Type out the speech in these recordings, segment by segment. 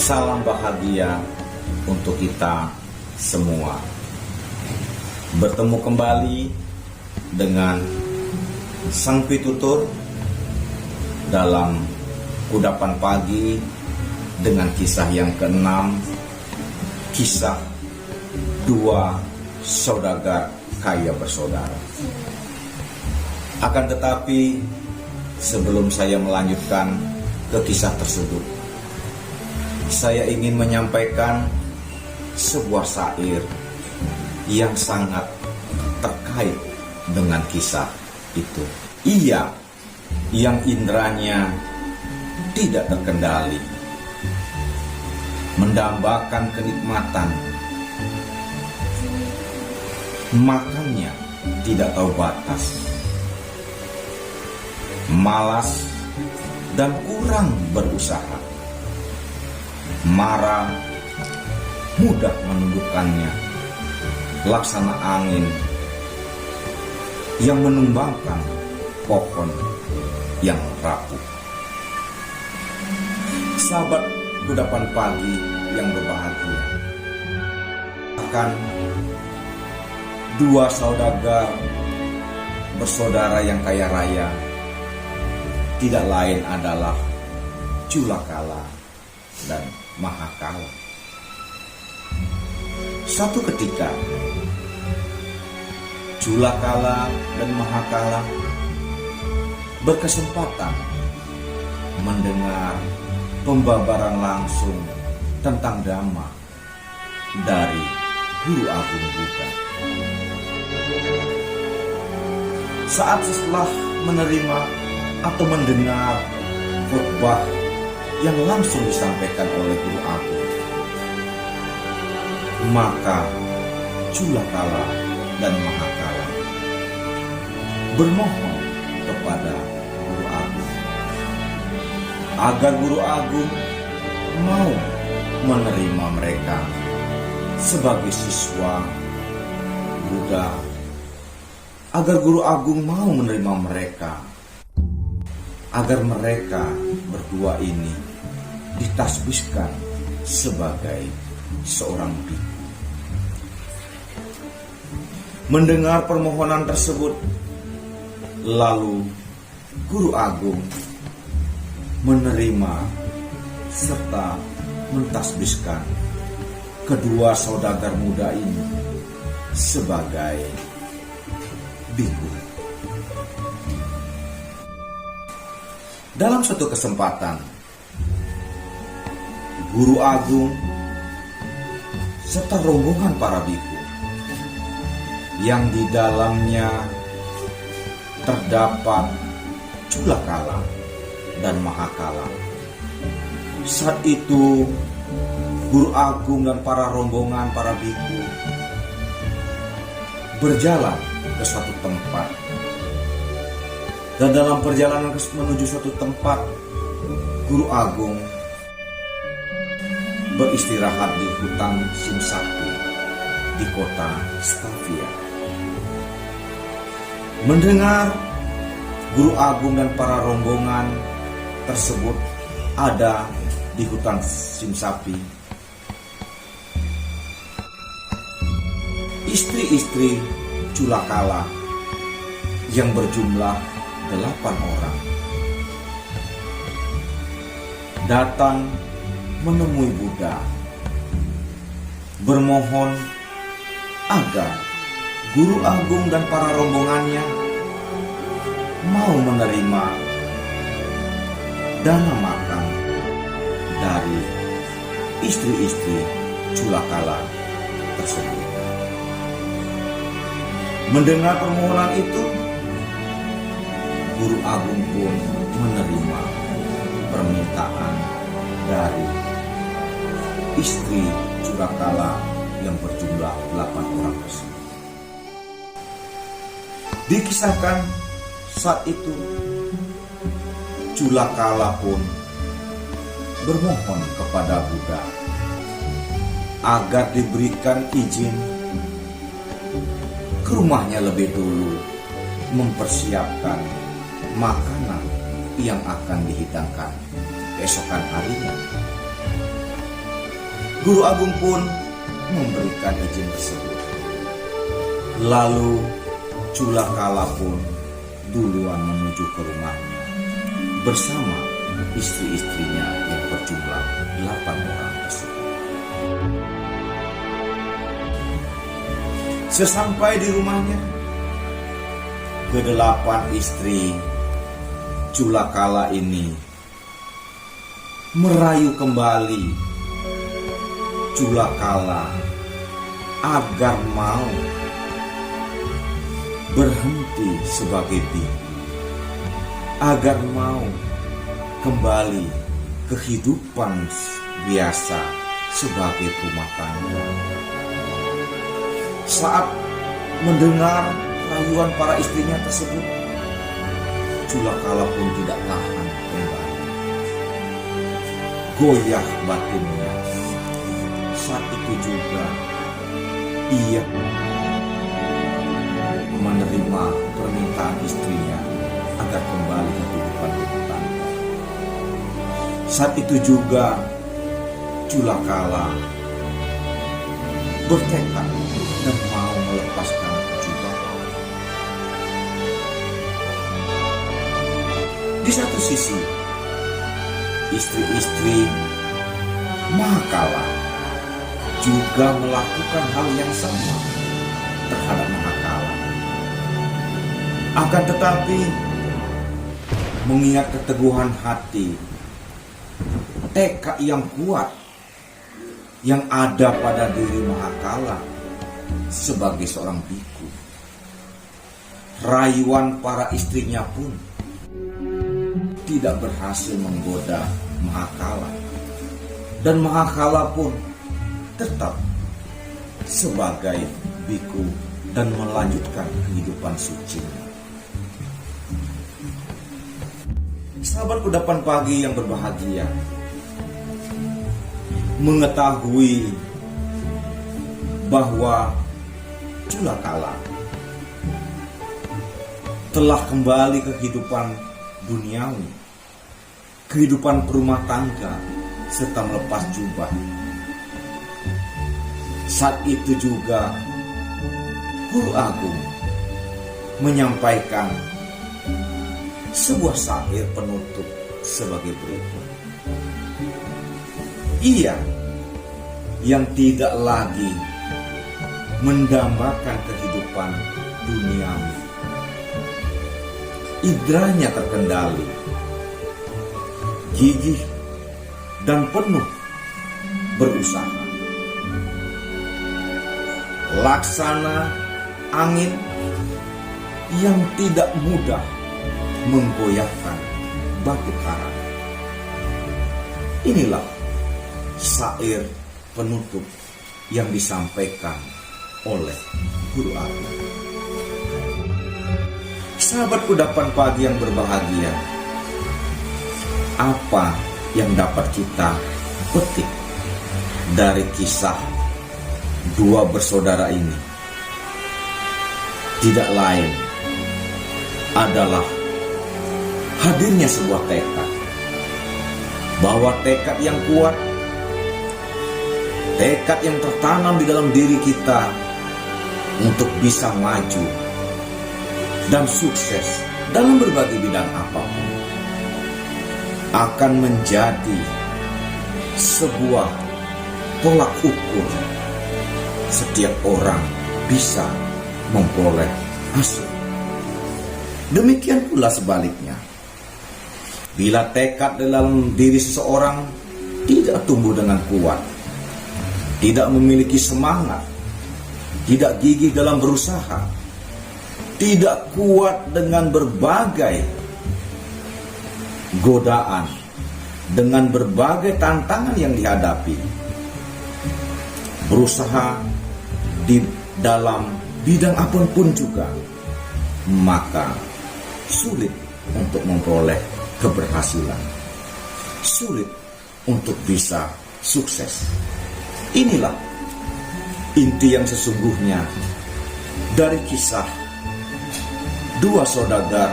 Salam bahagia untuk kita semua. Bertemu kembali dengan Sang Pitutur dalam Kudapan Pagi dengan kisah yang keenam, kisah dua saudagar kaya bersaudara. Akan tetapi sebelum saya melanjutkan ke kisah tersebut, saya ingin menyampaikan sebuah syair yang sangat terkait dengan kisah itu. Ia yang indranya tidak terkendali, mendambakan kenikmatan, makannya tidak tahu batas, malas dan kurang berusaha, marah mudah menundukkannya, laksana angin yang menumbangkan pohon yang rapuh. Sahabat Kudapan Pagi yang berbahagia, akan dua saudagar bersaudara yang kaya raya tidak lain adalah Culakala dan Mahakala. Suatu ketika Culakala dan Mahakala berkesempatan mendengar pembabaran langsung tentang Dhamma dari Guru Agung Buddha. Saat setelah menerima atau mendengar khotbah yang langsung disampaikan oleh Guru Agung, maka Culakala dan Mahakala bermohon kepada Guru Agung agar Guru Agung mau menerima mereka sebagai siswa Buddha, agar Guru Agung mau menerima mereka, agar mereka berdua ini ditasbihkan sebagai seorang biku. Mendengar permohonan tersebut, lalu Guru Agung menerima serta mentasbihkan kedua saudagar muda ini sebagai biku. Dalam suatu kesempatan, Guru Agung serta rombongan para biku yang di dalamnya terdapat Culakala dan Mahakala. Saat itu Guru Agung dan para rombongan para biku berjalan ke suatu tempat, dan dalam perjalanan menuju suatu tempat, Guru Agung beristirahat di hutan Simsapi di kota Stavia. Mendengar Guru Agung dan para rombongan tersebut ada di hutan Simsapi, istri-istri Culakala yang berjumlah 8 orang datang menemui Buddha, bermohon agar Guru Agung dan para rombongannya mau menerima dana makan dari istri-istri Culakala tersebut. Mendengar permohonan itu, Guru Agung pun menerima permintaan dari istri Culakala yang berjumlah 8 orang tersebut. Dikisahkan saat itu Culakala pun bermohon kepada Buddha agar diberikan izin ke rumahnya lebih dulu mempersiapkan makanan yang akan dihidangkan keesokan harinya. Guru Agung pun memberikan izin tersebut. Lalu Culakala pun duluan menuju ke rumahnya bersama istri-istrinya yang berjumlah 8 orang tersebut. Sesampai di rumahnya, kedelapan istri Culakala ini merayu kembali Culakala agar mau berhenti sebagai biku, agar mau kembali kehidupan biasa sebagai rumah tangga. Saat mendengar rayuan para istrinya tersebut, Culakala pun tidak tahan kembali. Goyah batinnya. Saat itu juga ia menerima permintaan istrinya agar kembali ke kehidupan rumah tangga. Saat itu juga Culakala bertekad dan mau melepaskan jubah. Di satu sisi, istri-istri Mahakala juga melakukan hal yang sama terhadap Mahakala. Akan tetapi, mengingat keteguhan hati, tekad yang kuat yang ada pada diri Mahakala sebagai seorang biku, rayuan para istrinya pun tidak berhasil menggoda Mahakala, dan Mahakala pun tetap sebagai biku dan melanjutkan kehidupan sucinya. Sahabat Kudapan Pagi yang berbahagia, mengetahui bahwa Culakala telah kembali ke kehidupan duniawi, kehidupan berumah tangga, serta melepas jubah. Saat itu juga Guru Agung menyampaikan sebuah syair penutup sebagai berikut. Ia yang tidak lagi mendambakan kehidupan duniawi, indranya terkendali, gigih dan penuh berusaha. Laksana angin yang tidak mudah menggoyahkan batu karang. Inilah syair penutup yang disampaikan oleh Guru Agung. Sahabat Kudapan Pagi yang berbahagia, apa yang dapat kita petik dari kisah dua bersaudara ini? Tidak lain adalah hadirnya sebuah tekad, bahwa tekad yang kuat, tekad yang tertanam di dalam diri kita untuk bisa maju dan sukses dalam berbagai bidang apapun, akan menjadi sebuah tolak ukur setiap orang bisa memperoleh hasil. Demikian pula sebaliknya, bila tekad dalam diri seseorang tidak tumbuh dengan kuat, tidak memiliki semangat, tidak gigih dalam berusaha, tidak kuat dengan berbagai godaan, dengan berbagai tantangan yang dihadapi, berusaha di dalam bidang apapun juga, maka sulit untuk memperoleh keberhasilan, sulit untuk bisa sukses. Inilah inti yang sesungguhnya dari kisah dua saudagar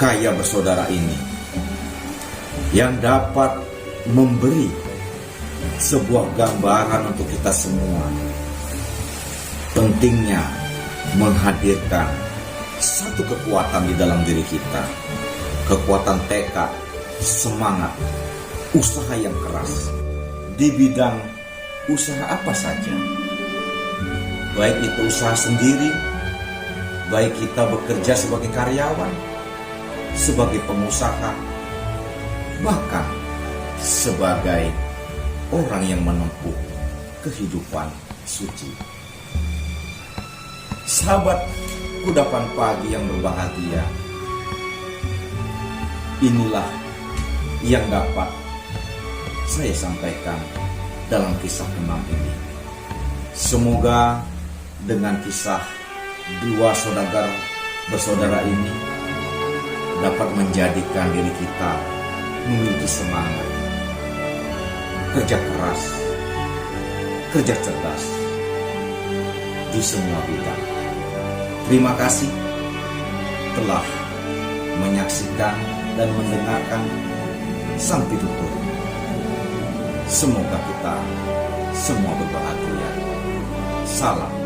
kaya bersaudara ini, yang dapat memberi sebuah gambaran untuk kita semua. Pentingnya menghadirkan satu kekuatan di dalam diri kita, kekuatan tekad, semangat, usaha yang keras di bidang usaha apa saja, baik itu usaha sendiri, baik kita bekerja sebagai karyawan, sebagai pengusaha, bahkan sebagai orang yang menempuh kehidupan suci. Sahabat kudapan pagi yang berbahagia, inilah yang dapat saya sampaikan dalam kisah ke-6 ini. Semoga dengan kisah dua saudagar bersaudara ini dapat menjadikan diri kita memiliki semangat, kerja keras, kerja cerdas di semua bidang. Terima kasih telah menyaksikan dan mendengarkan Sang Pitutur. Semoga kita semua berbahagia. Salam